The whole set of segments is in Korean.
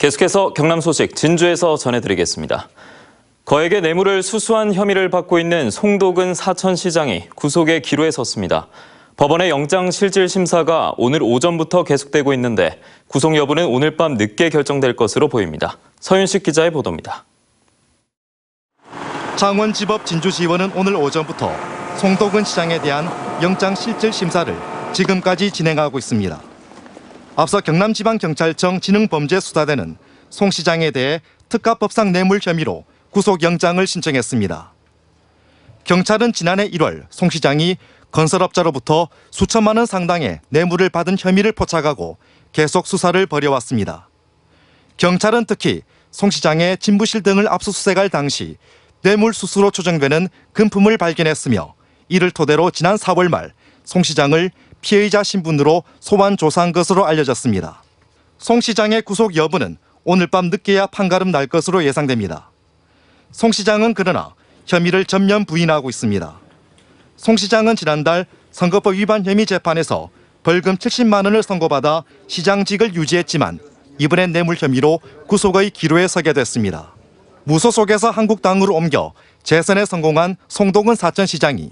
계속해서 경남 소식 진주에서 전해드리겠습니다. 거액의 뇌물을 수수한 혐의를 받고 있는 송도근 사천시장이 구속의 기로에 섰습니다. 법원의 영장실질심사가 오늘 오전부터 계속되고 있는데 구속 여부는 오늘 밤 늦게 결정될 것으로 보입니다. 서윤식 기자의 보도입니다. 창원지법 진주지원은 오늘 오전부터 송도근 시장에 대한 영장실질심사를 지금까지 진행하고 있습니다. 앞서 경남지방경찰청 지능범죄수사대는 송 시장에 대해 특가법상 뇌물 혐의로 구속영장을 신청했습니다. 경찰은 지난해 1월 송 시장이 건설업자로부터 수천만 원 상당의 뇌물을 받은 혐의를 포착하고 계속 수사를 벌여왔습니다. 경찰은 특히 송 시장의 집무실 등을 압수수색할 당시 뇌물수수로 추정되는 금품을 발견했으며 이를 토대로 지난 4월 말 송 시장을 피해자 신분으로 소환 조사한 것으로 알려졌습니다. 송 시장의 구속 여부는 오늘 밤 늦게야 판가름 날 것으로 예상됩니다. 송 시장은 그러나 혐의를 전면 부인하고 있습니다. 송 시장은 지난달 선거법 위반 혐의 재판에서 벌금 70만 원을 선고받아 시장직을 유지했지만 이번엔 뇌물 혐의로 구속의 기로에 서게 됐습니다. 무소속에서 한국당으로 옮겨 재선에 성공한 송도근 사천시장이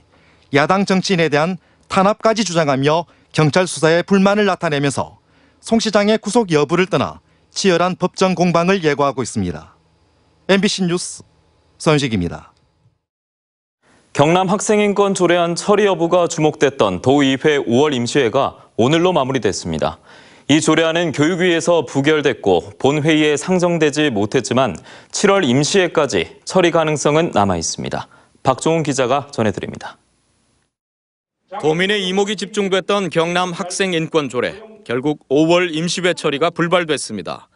야당 정치인에 대한 탄압까지 주장하며 경찰 수사에 불만을 나타내면서 송 시장의 구속 여부를 떠나 치열한 법정 공방을 예고하고 있습니다. MBC 뉴스 서윤식입니다. 경남 학생인권 조례안 처리 여부가 주목됐던 도의회 5월 임시회가 오늘로 마무리됐습니다. 이 조례안은 교육위에서 부결됐고 본회의에 상정되지 못했지만 7월 임시회까지 처리 가능성은 남아 있습니다. 박종훈 기자가 전해드립니다. 고민의 이목이 집중됐던 경남 학생인권 조례. 결국 5월 임시회 처리가 불발됐습니다.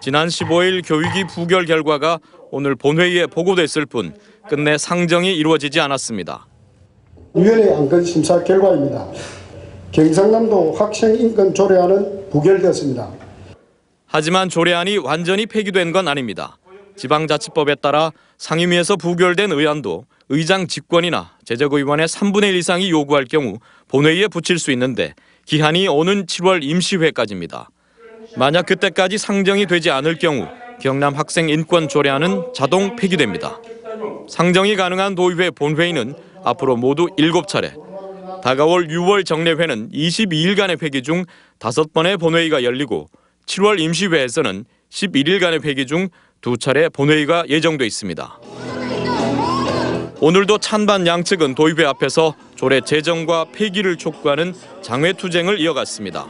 지난 15일 교육위 부결 결과가 오늘 본회의에 보고됐을 뿐 끝내 상정이 이루어지지 않았습니다. 위원회 안건 심사 결과입니다. 경상남도 학생인권 조례안은 부결되었습니다. 하지만 조례안이 완전히 폐기된 건 아닙니다. 지방자치법에 따라 상임위에서 부결된 의안도 의장 직권이나 재적의원의 3분의 1 이상이 요구할 경우 본회의에 붙일 수 있는데 기한이 오는 7월 임시회까지입니다. 만약 그때까지 상정이 되지 않을 경우 경남 학생인권 조례안은 자동 폐기됩니다. 상정이 가능한 도의회 본회의는 앞으로 모두 7차례, 다가올 6월 정례회는 22일간의 회기 중 5번의 본회의가 열리고 7월 임시회에서는 11일간의 회기 중 2차례 본회의가 예정돼 있습니다. 오늘도 찬반 양측은 도의회 앞에서 조례 제정과 폐기를 촉구하는 장외투쟁을 이어갔습니다.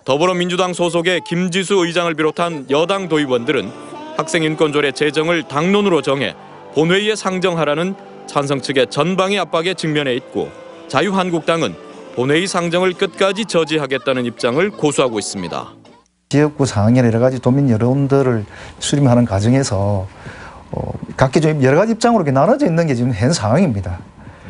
더불어민주당 소속의 김지수 의장을 비롯한 여당 도의원들은 학생인권조례 제정을 당론으로 정해 본회의에 상정하라는 찬성 측의 전방위 압박에 직면해 있고 자유한국당은 본회의 상정을 끝까지 저지하겠다는 입장을 고수하고 있습니다. 지역구 상황이나 여러 가지 도민 여론들을 수렴하는 과정에서 각기 좀 여러 가지 입장으로 이렇게 나눠져 있는 게 지금 현 상황입니다.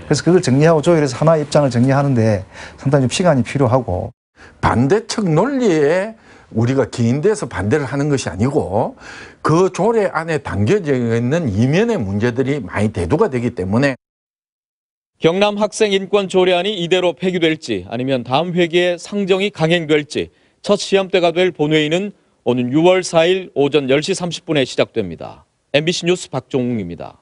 그래서 그걸 정리하고 조율해서 하나의 입장을 정리하는데 상당히 좀 시간이 필요하고 반대측 논리에 우리가 기인돼서 반대를 하는 것이 아니고 그 조례 안에 담겨져 있는 이면의 문제들이 많이 대두가 되기 때문에 경남 학생인권 조례안이 이대로 폐기될지 아니면 다음 회기에 상정이 강행될지 첫 시험대가 될 본회의는 오는 6월 4일 오전 10시 30분에 시작됩니다. MBC 뉴스 박종웅입니다.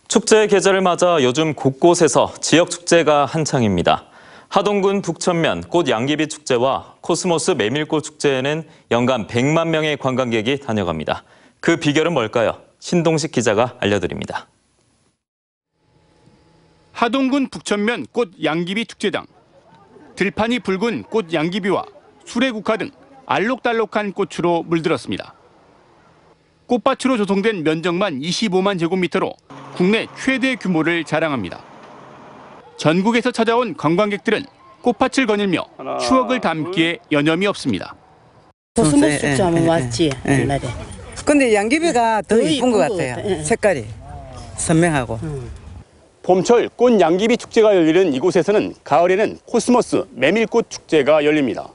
축제 계절을 맞아 요즘 곳곳에서 지역 축제가 한창입니다. 하동군 북천면 꽃 양귀비 축제와 코스모스 메밀꽃 축제에는 연간 100만 명의 관광객이 다녀갑니다. 그 비결은 뭘까요? 신동식 기자가 알려드립니다. 하동군 북천면 꽃 양귀비 축제장. 들판이 붉은 꽃 양귀비와 수레국화 등 알록달록한 꽃으로 물들었습니다. 꽃밭으로 조성된 면적만 25만 제곱미터로 국내 최대 규모를 자랑합니다. 전국에서 찾아온 관광객들은 꽃밭을 거닐며 추억을 담기에 여념이 없습니다. 코스모스 축제 하면 왔지, 옛날에. 근데 양귀비가 더 예쁜 것 같아요. 색깔이 선명하고. 봄철 꽃 양귀비 축제가 열리는 이곳에서는 가을에는 코스모스 메밀꽃 축제가 열립니다.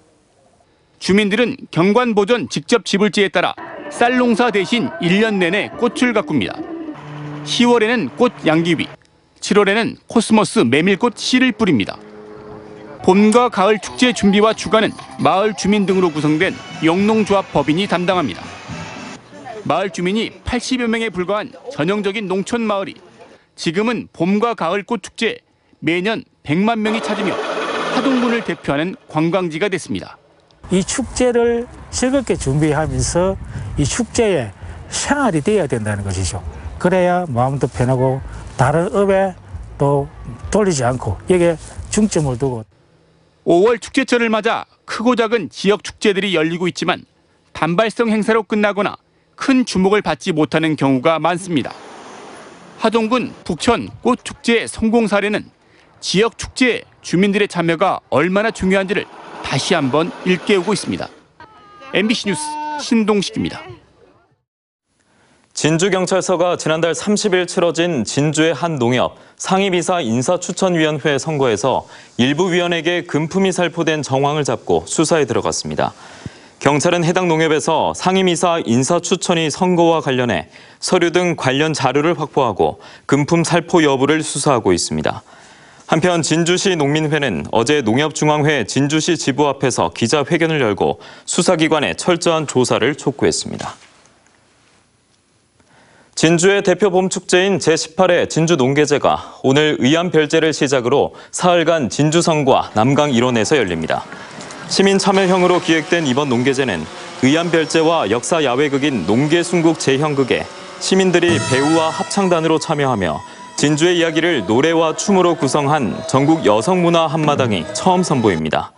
주민들은 경관보전 직접 지불지에 따라 쌀 농사 대신 1년 내내 꽃을 가꿉니다. 10월에는 꽃 양귀비, 7월에는 코스모스 메밀꽃 씨를 뿌립니다. 봄과 가을 축제 준비와 주관은 마을 주민 등으로 구성된 영농조합 법인이 담당합니다. 마을 주민이 80여 명에 불과한 전형적인 농촌 마을이 지금은 봄과 가을 꽃축제 매년 100만 명이 찾으며 하동군을 대표하는 관광지가 됐습니다. 이 축제를 즐겁게 준비하면서 이 축제에 생활이 되어야 된다는 것이죠. 그래야 마음도 편하고 다른 업에 또 돌리지 않고 여기에 중점을 두고. 5월 축제철을 맞아 크고 작은 지역 축제들이 열리고 있지만 단발성 행사로 끝나거나 큰 주목을 받지 못하는 경우가 많습니다. 하동군 북천 꽃축제의 성공 사례는 지역 축제에 주민들의 참여가 얼마나 중요한지를 다시 한번 일깨우고 있습니다. MBC 뉴스 신동식입니다. 진주경찰서가 지난달 30일 치러진 진주의 한 농협 상임이사 인사추천위원회 선거에서 일부 위원에게 금품이 살포된 정황을 잡고 수사에 들어갔습니다. 경찰은 해당 농협에서 상임이사 인사추천이 선거와 관련해 서류 등 관련 자료를 확보하고 금품 살포 여부를 수사하고 있습니다. 한편 진주시 농민회는 어제 농협중앙회 진주시 지부 앞에서 기자회견을 열고 수사기관에 철저한 조사를 촉구했습니다. 진주의 대표 봄축제인 제18회 진주농계제가 오늘 의암별제를 시작으로 사흘간 진주성과 남강 일원에서 열립니다. 시민 참여형으로 기획된 이번 농계제는 의암별제와 역사 야외극인 농계순국 제형극에 시민들이 배우와 합창단으로 참여하며 진주의 이야기를 노래와 춤으로 구성한 전국 여성문화 한마당이 처음 선보입니다.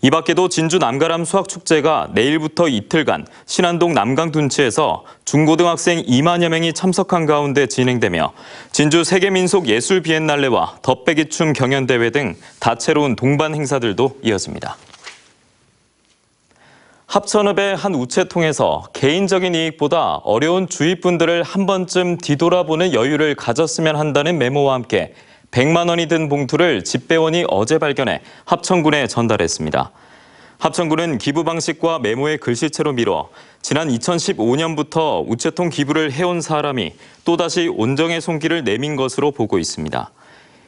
이 밖에도 진주 남가람 수학축제가 내일부터 이틀간 신안동 남강둔치에서 중고등학생 2만여 명이 참석한 가운데 진행되며 진주 세계민속예술비엔날레와 덧배기춤 경연대회 등 다채로운 동반 행사들도 이어집니다. 합천읍의 한 우체통에서 개인적인 이익보다 어려운 주위 분들을 한 번쯤 뒤돌아보는 여유를 가졌으면 한다는 메모와 함께 100만 원이 든 봉투를 집배원이 어제 발견해 합천군에 전달했습니다. 합천군은 기부 방식과 메모의 글씨체로 미뤄 지난 2015년부터 우체통 기부를 해온 사람이 또다시 온정의 손길을 내민 것으로 보고 있습니다.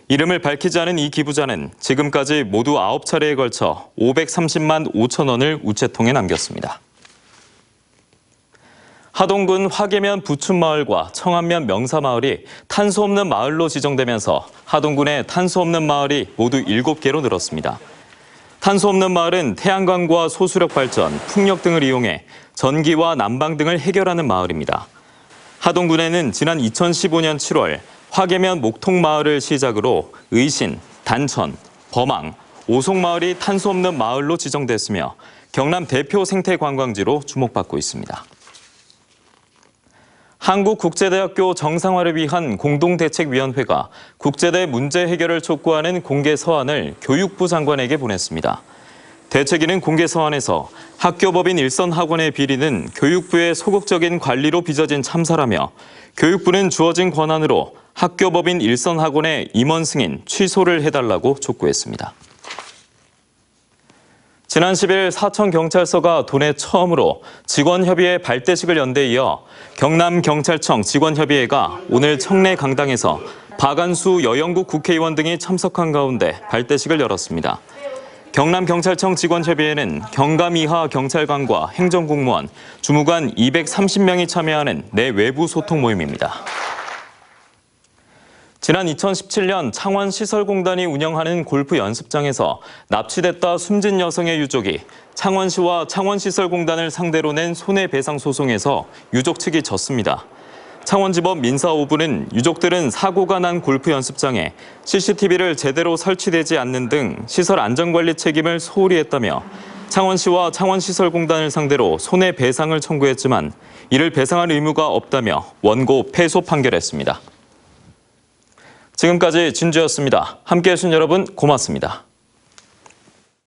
이름을 밝히지 않은 이 기부자는 지금까지 모두 9차례에 걸쳐 530만 5천 원을 우체통에 남겼습니다. 하동군 화계면 부춘마을과 청안면 명사마을이 탄소 없는 마을로 지정되면서 하동군의 탄소 없는 마을이 모두 7개로 늘었습니다. 탄소 없는 마을은 태양광과 소수력 발전, 풍력 등을 이용해 전기와 난방 등을 해결하는 마을입니다. 하동군에는 지난 2015년 7월 화계면 목통마을을 시작으로 의신, 단천, 범항, 오송마을이 탄소 없는 마을로 지정됐으며 경남 대표 생태관광지로 주목받고 있습니다. 한국국제대학교 정상화를 위한 공동대책위원회가 국제대 문제 해결을 촉구하는 공개 서한을 교육부 장관에게 보냈습니다. 대책위는 공개 서한에서 학교법인 일선학원의 비리는 교육부의 소극적인 관리로 빚어진 참사라며 교육부는 주어진 권한으로 학교법인 일선학원의 임원 승인 취소를 해달라고 촉구했습니다. 지난 10일 사천경찰서가 도내 처음으로 직원협의회 발대식을 연 데 이어 경남경찰청 직원협의회가 오늘 청내 강당에서 박안수 여영국 국회의원 등이 참석한 가운데 발대식을 열었습니다. 경남경찰청 직원협의회는 경감 이하 경찰관과 행정공무원, 주무관 230명이 참여하는 내외부 소통 모임입니다. 지난 2017년 창원시설공단이 운영하는 골프 연습장에서 납치됐다 숨진 여성의 유족이 창원시와 창원시설공단을 상대로 낸 손해배상 소송에서 유족 측이 졌습니다. 창원지법 민사 5부는 유족들은 사고가 난 골프 연습장에 CCTV를 제대로 설치되지 않는 등 시설 안전관리 책임을 소홀히 했다며 창원시와 창원시설공단을 상대로 손해배상을 청구했지만 이를 배상할 의무가 없다며 원고 패소 판결했습니다. 지금까지 진주였습니다. 함께해 주신 여러분 고맙습니다.